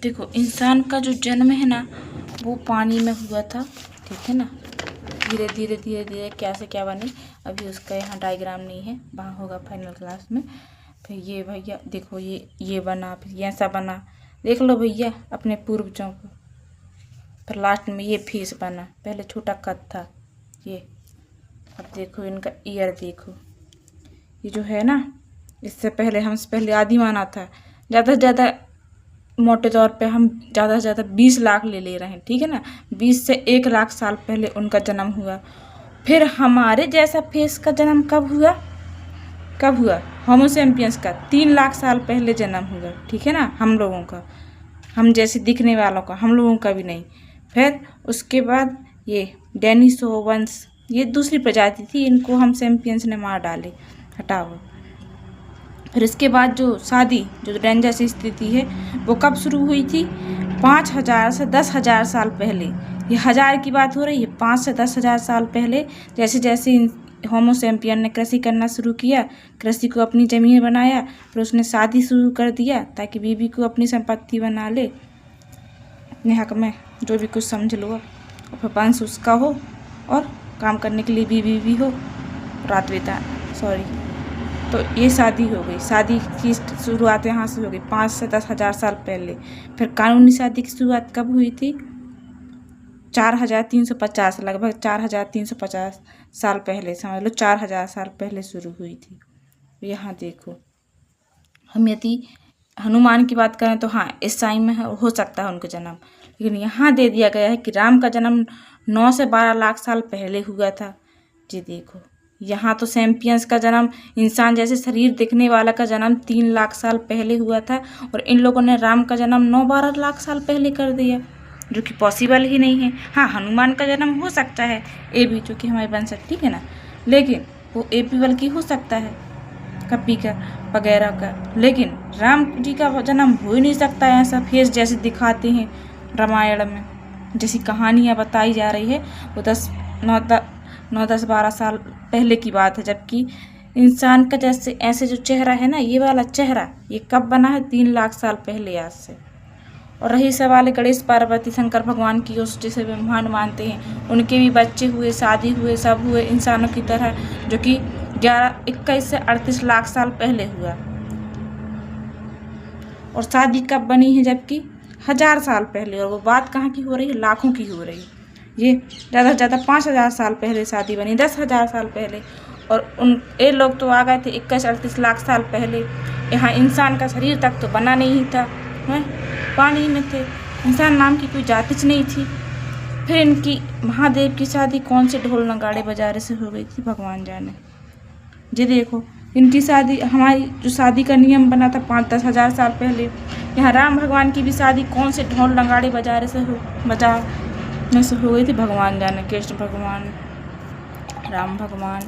देखो इंसान का जो जन्म है ना वो पानी में हुआ था, ठीक है ना। धीरे धीरे धीरे धीरे क्या से क्या बने, अभी उसका यहाँ डायग्राम नहीं है, वहाँ होगा फाइनल क्लास में। फिर ये भैया देखो ये बना, फिर ये ऐसा बना, देख लो भैया अपने पूर्वजों को। फिर लास्ट में ये फेस बना, पहले छोटा कद था ये। अब देखो इनका ईयर देखो, ये जो है ना इससे पहले हमसे पहले आदि माना था। ज़्यादा से ज़्यादा मोटे तौर पे हम ज़्यादा से ज़्यादा 20 लाख ले रहे हैं, ठीक है ना। 20 से 1 लाख साल पहले उनका जन्म हुआ। फिर हमारे जैसा फेस का जन्म कब हुआ होमो सैपियंस का 3 लाख साल पहले जन्म हुआ, ठीक है ना। हम लोगों का, हम जैसे दिखने वालों का, हम लोगों का भी नहीं। फिर उसके बाद ये डेनिसोवंस, ये दूसरी प्रजाति थी, इनको हम सैपियंस ने मार डाले, हटाओ। फिर इसके बाद जो शादी, जो डेंजरस स्थिति है वो कब शुरू हुई थी? 5000 से 10,000 साल पहले। ये हजार की बात हो रही है, 5 से 10,000 साल पहले। जैसे जैसे होमो सैपियन ने कृषि करना शुरू किया, कृषि को अपनी ज़मीन बनाया, फिर उसने शादी शुरू कर दिया ताकि बीवी को अपनी संपत्ति बना ले, अपने हक में जो भी कुछ समझ लो, और फिर वंश उसका हो और काम करने के लिए बीवी भी हो, रात बिता तो ये शादी हो गई। शादी की शुरुआत यहाँ से हो गई 5 से 10,000 साल पहले। फिर कानूनी शादी की शुरुआत कब हुई थी? 4,350, लगभग 4,350 साल पहले, समझ लो 4,000 साल पहले शुरू हुई थी। यहाँ देखो, हम यदि हनुमान की बात करें तो हाँ इस टाइम में हो सकता है उनका जन्म, लेकिन यहाँ दे दिया गया है कि राम का जन्म 9 से 12 लाख साल पहले हुआ था। जी देखो, यहाँ तो सैपियंस का जन्म, इंसान जैसे शरीर दिखने वाला का जन्म 3 लाख साल पहले हुआ था, और इन लोगों ने राम का जन्म 9-12 लाख साल पहले कर दिया, जो कि पॉसिबल ही नहीं है। हाँ, हनुमान का जन्म हो सकता है ए बी, जो कि हमारे वंश, ठीक है ना, लेकिन वो ए बी बल्कि हो सकता है कपी का वगैरह का, लेकिन राम जी का जन्म हो ही नहीं सकता है ऐसा फेस जैसे दिखाते हैं रामायण में, जैसी कहानियाँ बताई जा रही है वो 9-10-12 साल पहले की बात है। जबकि इंसान का जैसे ऐसे जो चेहरा है ना, ये वाला चेहरा, ये कब बना है? 3 लाख साल पहले आज से। और रही सवाल गणेश पार्वती शंकर भगवान की, उस जिसे ब्रह्मांड मानते हैं, उनके भी बच्चे हुए, शादी हुए, सब हुए इंसानों की तरह, जो कि 21 से 38 लाख साल पहले हुआ। और शादी कब बनी है? जबकि 1000 साल पहले, और वो बात कहाँ की हो रही है? लाखों की हो रही है। ये ज़्यादा से ज़्यादा 5000 साल पहले शादी बनी, 10,000 साल पहले, और ये लोग तो आ गए थे 21-38 लाख साल पहले। यहाँ इंसान का शरीर तक तो बना नहीं था, है पानी में थे, इंसान नाम की कोई जातिच नहीं थी। फिर इनकी महादेव की शादी कौन से ढोल नगाड़े बजारे से हो गई थी, भगवान जाने। जी देखो, इनकी शादी, हमारी जो शादी का नियम बना था 5-10 हज़ार साल पहले, यहाँ राम भगवान की भी शादी कौन से ढोल नगाड़े बजाने से हो गई थी, भगवान जाने। कृष्ण भगवान, राम भगवान,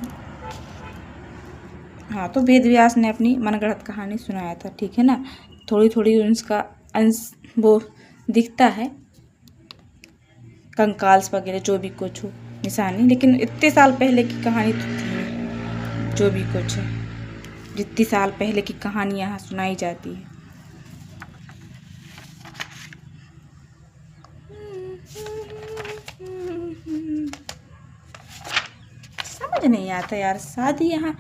हाँ, तो वेद व्यास ने अपनी मनगढ़ंत कहानी सुनाया था, ठीक है ना। थोड़ी थोड़ी उसका अंश वो दिखता है, कंकाल्स वगैरह जो भी कुछ हो निशानी, लेकिन इतने साल पहले की कहानी तो थी, जो भी कुछ है, जितनी साल पहले की कहानी यहाँ सुनाई जाती है। समझ नहीं आता यार, शादी यहाँ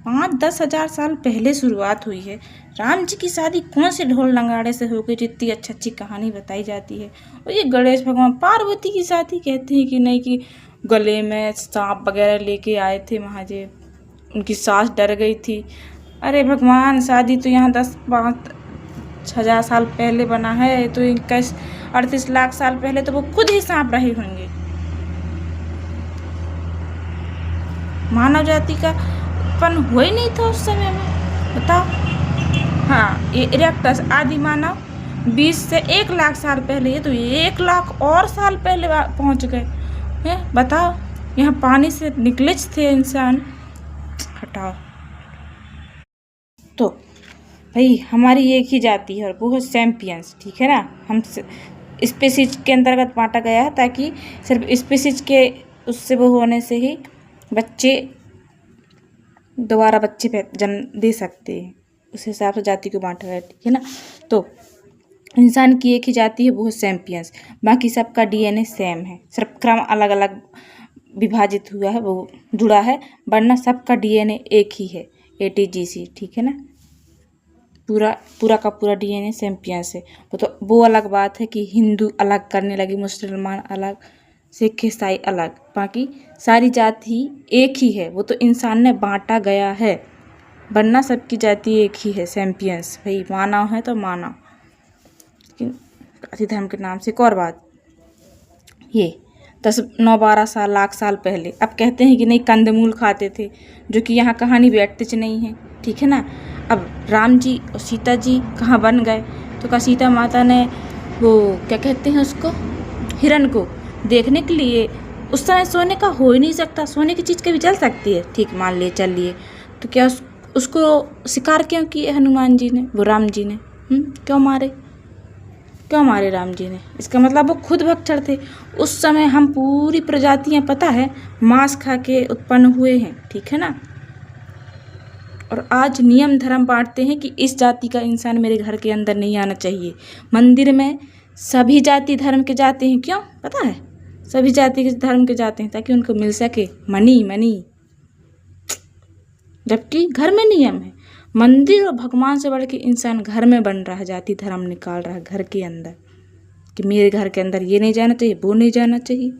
5-10 हज़ार साल पहले शुरुआत हुई है, राम जी की शादी कौन से ढोल नगाड़े से हो गई, जितनी अच्छी अच्छी कहानी बताई जाती है। और ये गणेश भगवान पार्वती की शादी कहते हैं कि नहीं, कि गले में सांप वगैरह लेके आए थे महादेव, उनकी सास डर गई थी। अरे भगवान, शादी तो यहाँ 10-5 हज़ार साल पहले बना है, तो 21-38 लाख साल पहले तो वो खुद ही सांप रहे होंगे। मानव जाति का उत्पन्न हो ही नहीं था उस समय में, बताओ। हाँ, ये इरेक्टस आदि मानव 20 से 1 लाख साल पहले, ये तो 1 लाख और साल पहले पहुंच गए हैं, बताओ। यहाँ पानी से निकलिच थे इंसान, हटाओ। तो भाई हमारी एक ही जाति है और वो है सैपियंस, ठीक है ना। हम स्पीसीज के अंतर्गत बांटा गया है, ताकि सिर्फ स्पीसीज के उससे वो होने से ही बच्चे दोबारा बच्चे जन्म दे सकते हैं, उस हिसाब से जाति को बांटा गया, ठीक है ना। तो इंसान की एक ही जाति है, वो है सैम्पियंस। बाकी सबका डीएनए सेम है, सिर्फ क्रम अलग अलग विभाजित हुआ है, वो जुड़ा है, वरना सबका डीएनए एक ही है, ATGC। ठीक है ना, पूरा का पूरा डीएनए सैम्पियंस है। वो अलग बात है कि हिंदू अलग करने लगे, मुसलमान अलग, सिख ईसाई अलग, बाकी सारी जाति एक ही है। वो तो इंसान ने बांटा गया है, वरना सबकी जाति एक ही है, सैम्पियंस। भाई मानव है तो मानव, लेकिन जाति धर्म के नाम से। एक और बात, ये 10, 9, 12 साल, लाख साल पहले, अब कहते हैं कि नहीं कंदमूल खाते थे, जो कि यहाँ कहानी व्यक्तिच नहीं है। ठीक है ना। अब राम जी और सीता जी कहाँ बन गए, तो कहा सीता माता ने वो क्या कहते हैं उसको, हिरण को देखने के लिए, उस समय सोने का हो ही नहीं सकता, सोने की चीज़ कभी जल सकती है, ठीक मान लिए चल लिए, तो क्या उसको शिकार क्यों किए हनुमान जी ने, वो राम जी ने, क्यों मारे राम जी ने? इसका मतलब वो खुद भक्षण थे। उस समय हम पूरी प्रजातियां, पता है, मांस खा के उत्पन्न हुए हैं। ठीक है ना। और आज नियम धर्म बांटते हैं कि इस जाति का इंसान मेरे घर के अंदर नहीं आना चाहिए। मंदिर में सभी जाति धर्म के जाते हैं, क्यों पता है? सभी जाति के धर्म के जाते हैं ताकि उनको मिल सके मनी, जबकि घर में नियम है। मंदिर और भगवान से बढ़ के इंसान घर में बन रहा है, जाति धर्म निकाल रहा है घर के अंदर, कि मेरे घर के अंदर ये नहीं जाना चाहिए, वो नहीं जाना चाहिए।